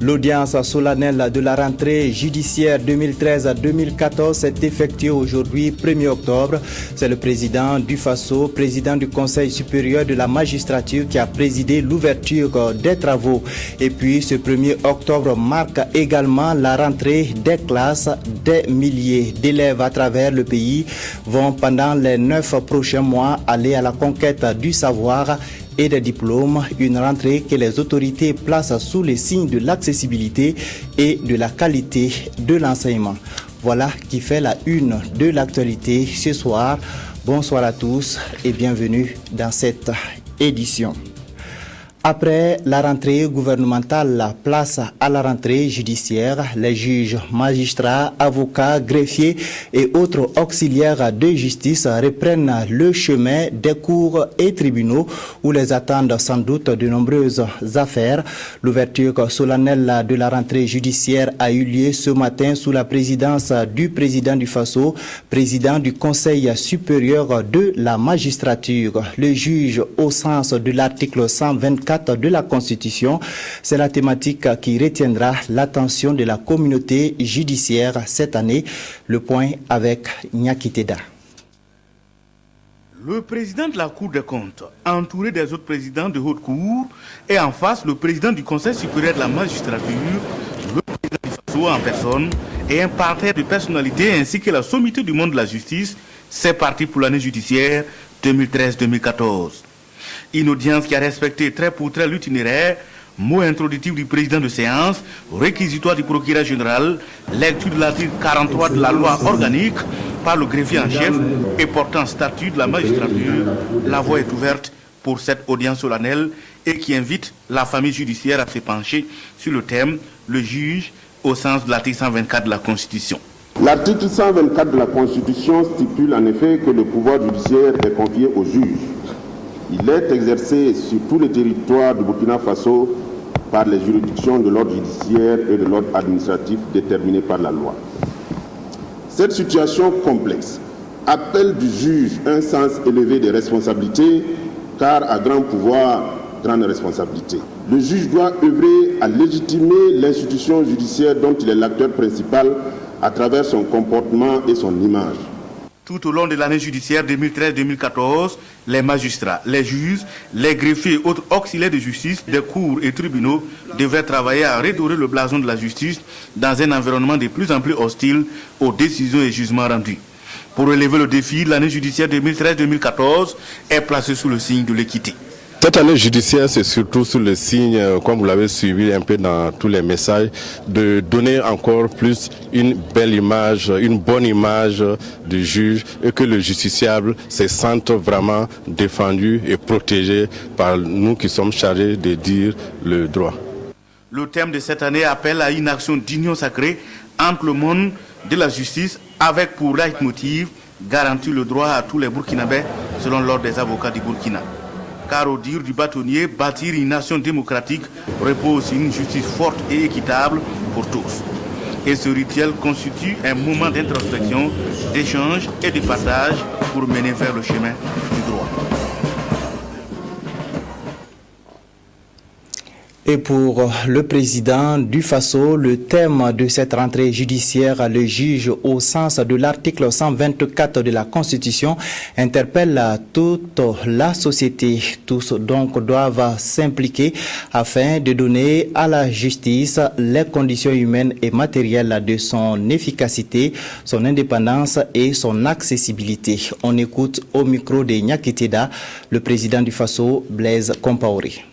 L'audience solennelle de la rentrée judiciaire 2013-2014 s'est effectuée aujourd'hui, 1er octobre. C'est le président du FASO, président du Conseil supérieur de la magistrature qui a présidé l'ouverture des travaux. Et puis ce 1er octobre marque également la rentrée des classes. Des milliers d'élèves à travers le pays vont pendant les 9 prochains mois aller à la conquête du savoir et des diplômes, une rentrée que les autorités placent sous les signes de l'accessibilité et de la qualité de l'enseignement. Voilà qui fait la une de l'actualité ce soir. Bonsoir à tous et bienvenue dans cette édition. Après la rentrée gouvernementale, place à la rentrée judiciaire. Les juges, magistrats, avocats, greffiers et autres auxiliaires de justice reprennent le chemin des cours et tribunaux où les attendent sans doute de nombreuses affaires. L'ouverture solennelle de la rentrée judiciaire a eu lieu ce matin sous la présidence du président du FASO, président du Conseil supérieur de la magistrature. Le juge au sens de l'article 124 de la Constitution. C'est la thématique qui retiendra l'attention de la communauté judiciaire cette année. Le point avec Nyakiteda. Le président de la Cour des comptes, entouré des autres présidents de haute cour, et en face le président du Conseil supérieur de la magistrature, le président du FASO en personne, et un parterre de personnalités ainsi que la sommité du monde de la justice, c'est parti pour l'année judiciaire 2013-2014. Une audience qui a respecté trait pour trait l'itinéraire, mot introductif du président de séance, réquisitoire du procureur général, lecture de l'article 43 de la loi organique par le greffier en chef et portant statut de la magistrature. La voie est ouverte pour cette audience solennelle et qui invite la famille judiciaire à se pencher sur le thème « Le juge » au sens de l'article 124 de la Constitution. L'article 124 de la Constitution stipule en effet que le pouvoir judiciaire est confié aux juges. Il est exercé sur tout le territoire du Burkina Faso par les juridictions de l'ordre judiciaire et de l'ordre administratif déterminés par la loi. Cette situation complexe appelle du juge un sens élevé des responsabilités, car à grand pouvoir, grande responsabilité. Le juge doit œuvrer à légitimer l'institution judiciaire dont il est l'acteur principal à travers son comportement et son image. Tout au long de l'année judiciaire 2013-2014, les magistrats, les juges, les greffiers et autres auxiliaires de justice des cours et tribunaux devaient travailler à redorer le blason de la justice dans un environnement de plus en plus hostile aux décisions et jugements rendus. Pour relever le défi, l'année judiciaire 2013-2014 est placée sous le signe de l'équité. Cette année judiciaire, c'est surtout sous le signe, comme vous l'avez suivi un peu dans tous les messages, de donner encore plus une belle image, une bonne image du juge et que le justiciable se sente vraiment défendu et protégé par nous qui sommes chargés de dire le droit. Le thème de cette année appelle à une action d'union sacrée entre le monde de la justice avec pour leitmotiv garantir le droit à tous les Burkinabés selon l'ordre des avocats du Burkina. Car au dire du bâtonnier, bâtir une nation démocratique repose sur une justice forte et équitable pour tous. Et ce rituel constitue un moment d'introspection, d'échange et de partage pour mener vers le chemin du droit. Et pour le président du FASO, le thème de cette rentrée judiciaire, le juge au sens de l'article 124 de la Constitution, interpelle toute la société. Tous donc doivent s'impliquer afin de donner à la justice les conditions humaines et matérielles de son efficacité, son indépendance et son accessibilité. On écoute au micro de Nyakiteda, le président du FASO, Blaise Compaoré.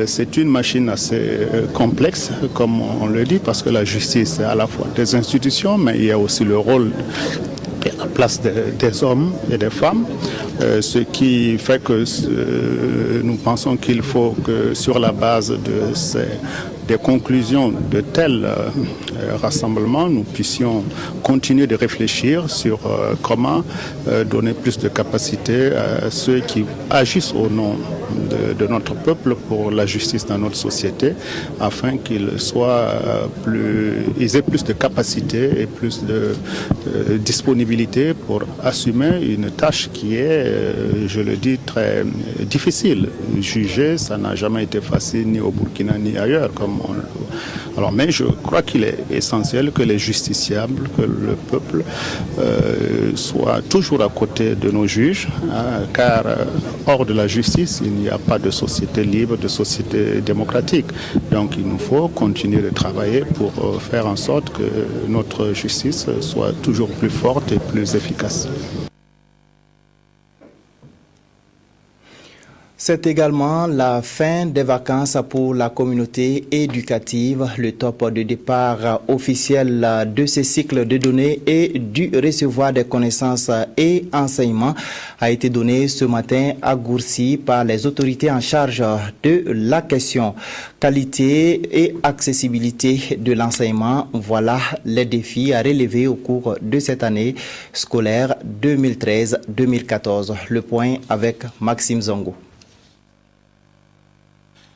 C'est une machine assez complexe, comme on le dit, parce que la justice est à la fois des institutions, mais il y a aussi le rôle place des hommes et des femmes, ce qui fait que nous pensons qu'il faut que sur la base des conclusions de tels rassemblements, nous puissions continuer de réfléchir sur comment donner plus de capacité à ceux qui agissent au nom de notre peuple pour la justice dans notre société, afin qu'ils aient plus de capacité et plus de disponibilité pour assumer une tâche qui est, je le dis, très difficile. Juger, ça n'a jamais été facile ni au Burkina ni ailleurs. Mais je crois qu'il est essentiel que les justiciables, que le peuple soit toujours à côté de nos juges, car hors de la justice, il n'y a pas de société libre, de société démocratique. Donc il nous faut continuer de travailler pour faire en sorte que notre justice soit toujours plus forte et plus efficace. C'est également la fin des vacances pour la communauté éducative. Le top de départ officiel de ce cycle de données et du recevoir des connaissances et enseignements a été donné ce matin à Gourcy par les autorités en charge de la question. Qualité et accessibilité de l'enseignement, voilà les défis à relever au cours de cette année scolaire 2013-2014. Le point avec Maxime Zongo.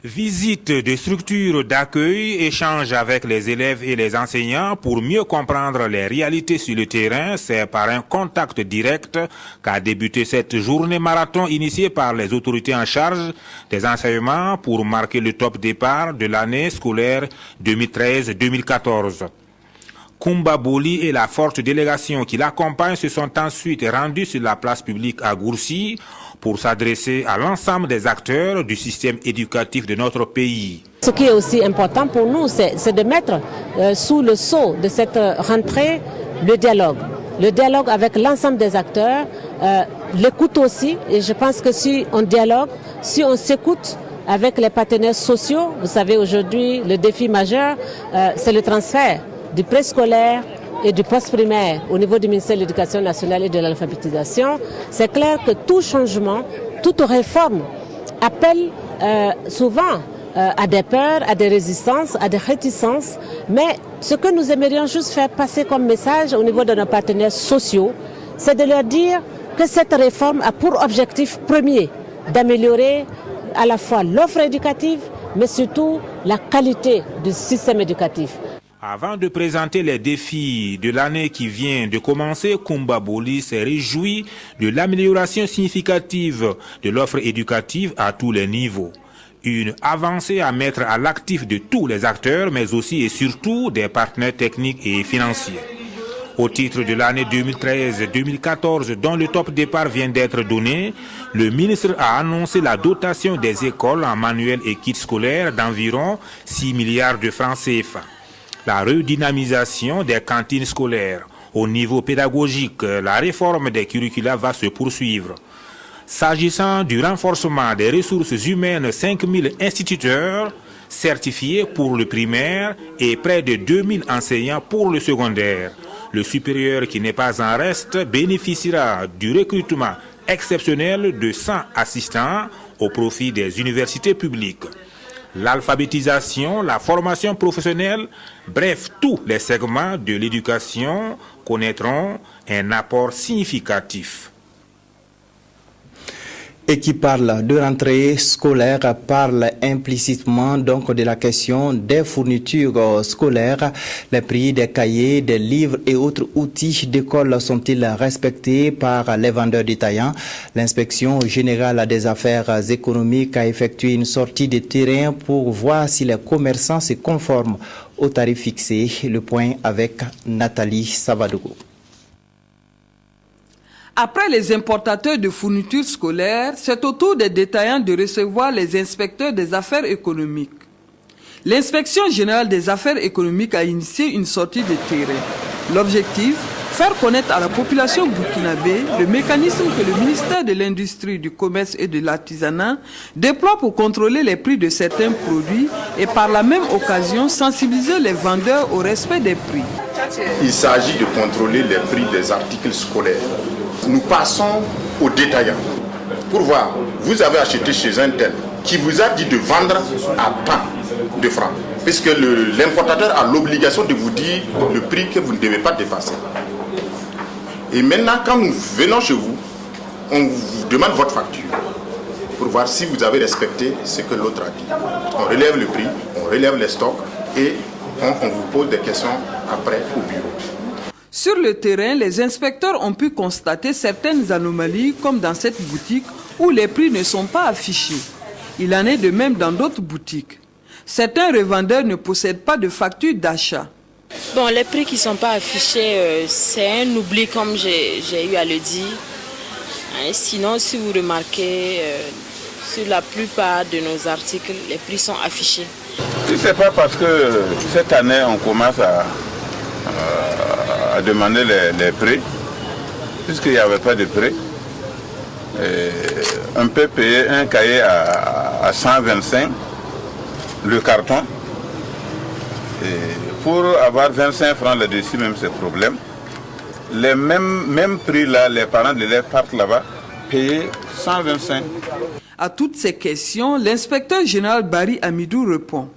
Visite de structures d'accueil, échange avec les élèves et les enseignants pour mieux comprendre les réalités sur le terrain, c'est par un contact direct qu'a débuté cette journée marathon initiée par les autorités en charge des enseignements pour marquer le top départ de l'année scolaire 2013-2014. Koumba Boli et la forte délégation qui l'accompagne se sont ensuite rendus sur la place publique à Gourcy pour s'adresser à l'ensemble des acteurs du système éducatif de notre pays. Ce qui est aussi important pour nous, c'est de mettre sous le sceau de cette rentrée le dialogue. Le dialogue avec l'ensemble des acteurs, l'écoute aussi. Et je pense que si on dialogue, si on s'écoute avec les partenaires sociaux, vous savez aujourd'hui le défi majeur, c'est le transfert du préscolaire et du post-primaire au niveau du ministère de l'Éducation nationale et de l'alphabétisation. C'est clair que tout changement, toute réforme appelle souvent à des peurs, à des résistances, à des réticences. Mais ce que nous aimerions juste faire passer comme message au niveau de nos partenaires sociaux, c'est de leur dire que cette réforme a pour objectif premier d'améliorer à la fois l'offre éducative, mais surtout la qualité du système éducatif. Avant de présenter les défis de l'année qui vient de commencer, Koumba Boli s'est réjoui de l'amélioration significative de l'offre éducative à tous les niveaux. Une avancée à mettre à l'actif de tous les acteurs, mais aussi et surtout des partenaires techniques et financiers. Au titre de l'année 2013-2014, dont le top départ vient d'être donné, le ministre a annoncé la dotation des écoles en manuels et kits scolaires d'environ 6 milliards de francs CFA. La redynamisation des cantines scolaires. Au niveau pédagogique, la réforme des curricula va se poursuivre. S'agissant du renforcement des ressources humaines, 5000 instituteurs certifiés pour le primaire et près de 2000 enseignants pour le secondaire. Le supérieur qui n'est pas en reste bénéficiera du recrutement exceptionnel de 100 assistants au profit des universités publiques. L'alphabétisation, la formation professionnelle, bref, tous les segments de l'éducation connaîtront un apport significatif. Et qui parle de rentrée scolaire parle implicitement donc de la question des fournitures scolaires. Les prix des cahiers, des livres et autres outils d'école sont-ils respectés par les vendeurs détaillants? L'inspection générale des affaires économiques a effectué une sortie de terrain pour voir si les commerçants se conforment aux tarifs fixés. Le point avec Nathalie Savadogo. Après les importateurs de fournitures scolaires, c'est au tour des détaillants de recevoir les inspecteurs des affaires économiques. L'inspection générale des affaires économiques a initié une sortie de terrain. L'objectif, faire connaître à la population burkinabé le mécanisme que le ministère de l'Industrie, du Commerce et de l'Artisanat déploie pour contrôler les prix de certains produits et par la même occasion sensibiliser les vendeurs au respect des prix. Il s'agit de contrôler les prix des articles scolaires. Nous passons aux détaillants pour voir, vous avez acheté chez un tel qui vous a dit de vendre à tant de francs, puisque l'importateur a l'obligation de vous dire le prix que vous ne devez pas dépasser. Et maintenant, quand nous venons chez vous, on vous demande votre facture pour voir si vous avez respecté ce que l'autre a dit. On relève le prix, on relève les stocks et on vous pose des questions après au bureau. Sur le terrain, les inspecteurs ont pu constater certaines anomalies, comme dans cette boutique où les prix ne sont pas affichés. Il en est de même dans d'autres boutiques. Certains revendeurs ne possèdent pas de facture d'achat. Bon, les prix qui ne sont pas affichés, c'est un oubli, comme j'ai eu à le dire. Sinon, si vous remarquez, sur la plupart de nos articles, les prix sont affichés. Si ce n'est pas parce que cette année, on commence à demander les prix, puisqu'il n'y avait pas de prix, on peut payer un cahier à 125, le carton. Et pour avoir 25 francs là-dessus, même c'est problème. Les mêmes prix là, les parents de l'élève partent là-bas, payer 125. À toutes ces questions, l'inspecteur général Barry Amidou répond.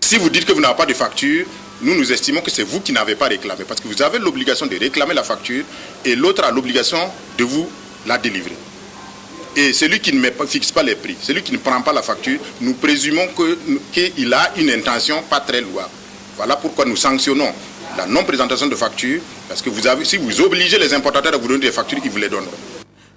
Si vous dites que vous n'avez pas de facture, nous estimons que c'est vous qui n'avez pas réclamé, parce que vous avez l'obligation de réclamer la facture et l'autre a l'obligation de vous la délivrer. Et celui qui ne fixe pas les prix, celui qui ne prend pas la facture, nous présumons qu'il a une intention pas très louable. Voilà pourquoi nous sanctionnons la non-présentation de facture, parce que si vous obligez les importateurs à vous donner des factures, ils vous les donneront.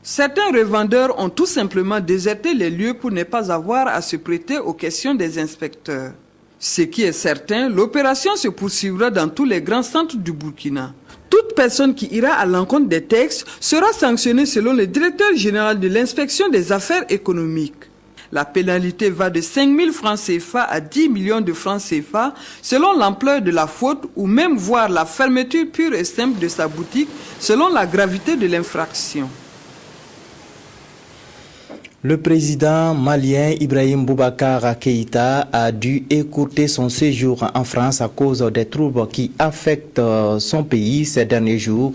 Certains revendeurs ont tout simplement déserté les lieux pour ne pas avoir à se prêter aux questions des inspecteurs. Ce qui est certain, l'opération se poursuivra dans tous les grands centres du Burkina. Toute personne qui ira à l'encontre des textes sera sanctionnée selon le directeur général de l'inspection des affaires économiques. La pénalité va de 5 000 francs CFA à 10 millions de francs CFA selon l'ampleur de la faute ou même voir la fermeture pure et simple de sa boutique selon la gravité de l'infraction. Le président malien Ibrahim Boubacar Keïta a dû écourter son séjour en France à cause des troubles qui affectent son pays ces derniers jours.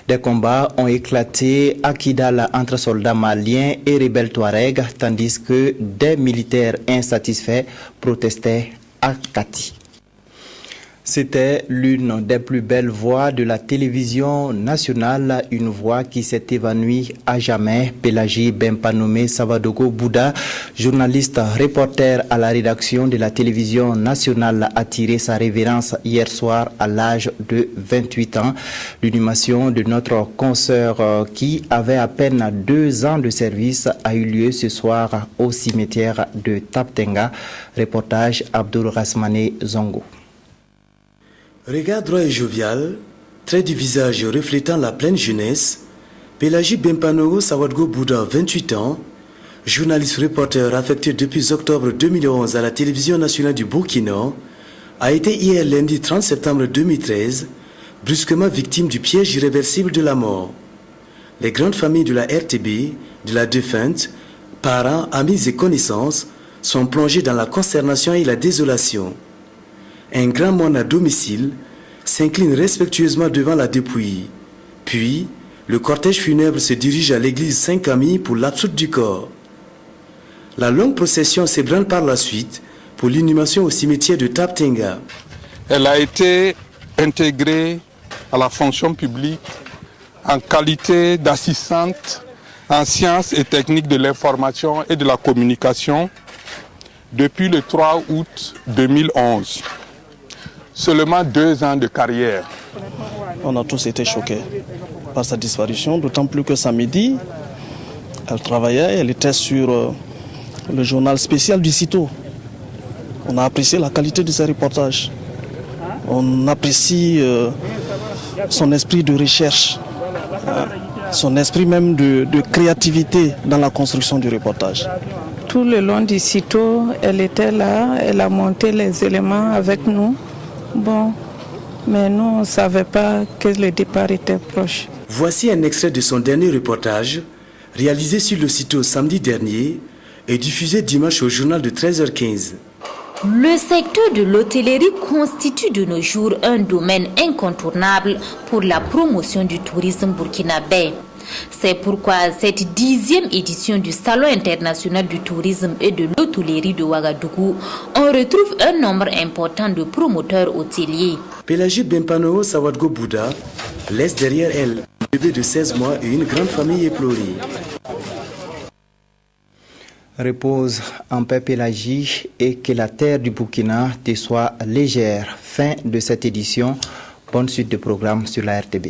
Des combats ont éclaté à Kidal entre soldats maliens et rebelles Touaregs, tandis que des militaires insatisfaits protestaient à Kati. C'était l'une des plus belles voix de la télévision nationale, une voix qui s'est évanouie à jamais. Pélagie Bempanome Savadogo Bouddha, journaliste reporter à la rédaction de la télévision nationale, a tiré sa révérence hier soir à l'âge de 28 ans. L'inhumation de notre consoeur qui avait à peine 2 ans de service a eu lieu ce soir au cimetière de Taptenga. Reportage Abdul Rasmane Zongo. Regard droit et jovial, trait du visage reflétant la pleine jeunesse, Pélagie Bempanoro Sawadgo Bouddha, 28 ans, journaliste reporter affecté depuis octobre 2011 à la télévision nationale du Burkina, a été hier lundi 30 septembre 2013 brusquement victime du piège irréversible de la mort. Les grandes familles de la RTB, de la défunte, parents, amis et connaissances sont plongés dans la consternation et la désolation. Un grand moine à domicile s'incline respectueusement devant la dépouille. Puis, le cortège funèbre se dirige à l'église Saint-Camille pour l'absoute du corps. La longue procession s'ébranle par la suite pour l'inhumation au cimetière de Taptenga. Elle a été intégrée à la fonction publique en qualité d'assistante en sciences et techniques de l'information et de la communication depuis le 3 août 2011. Seulement 2 ans de carrière. On a tous été choqués par sa disparition, d'autant plus que samedi, elle travaillait, elle était sur le journal spécial du CITO. On a apprécié la qualité de ses reportages. On apprécie son esprit de recherche, son esprit même de créativité dans la construction du reportage. Tout le long du CITO, elle était là, elle a monté les éléments avec nous. Bon, mais nous, on ne savait pas que le départ était proche. Voici un extrait de son dernier reportage, réalisé sur le CITO samedi dernier et diffusé dimanche au journal de 13h15. Le secteur de l'hôtellerie constitue de nos jours un domaine incontournable pour la promotion du tourisme burkinabé. C'est pourquoi cette 10e édition du Salon international du tourisme et de l'hôtellerie de Ouagadougou, on retrouve un nombre important de promoteurs hôteliers. Pélagie Bempanoro Sawadgo Bouddha laisse derrière elle un bébé de 16 mois et une grande famille éplorée. Repose en paix Pélagie et que la terre du Burkina te soit légère. Fin de cette édition. Bonne suite de programme sur la RTB.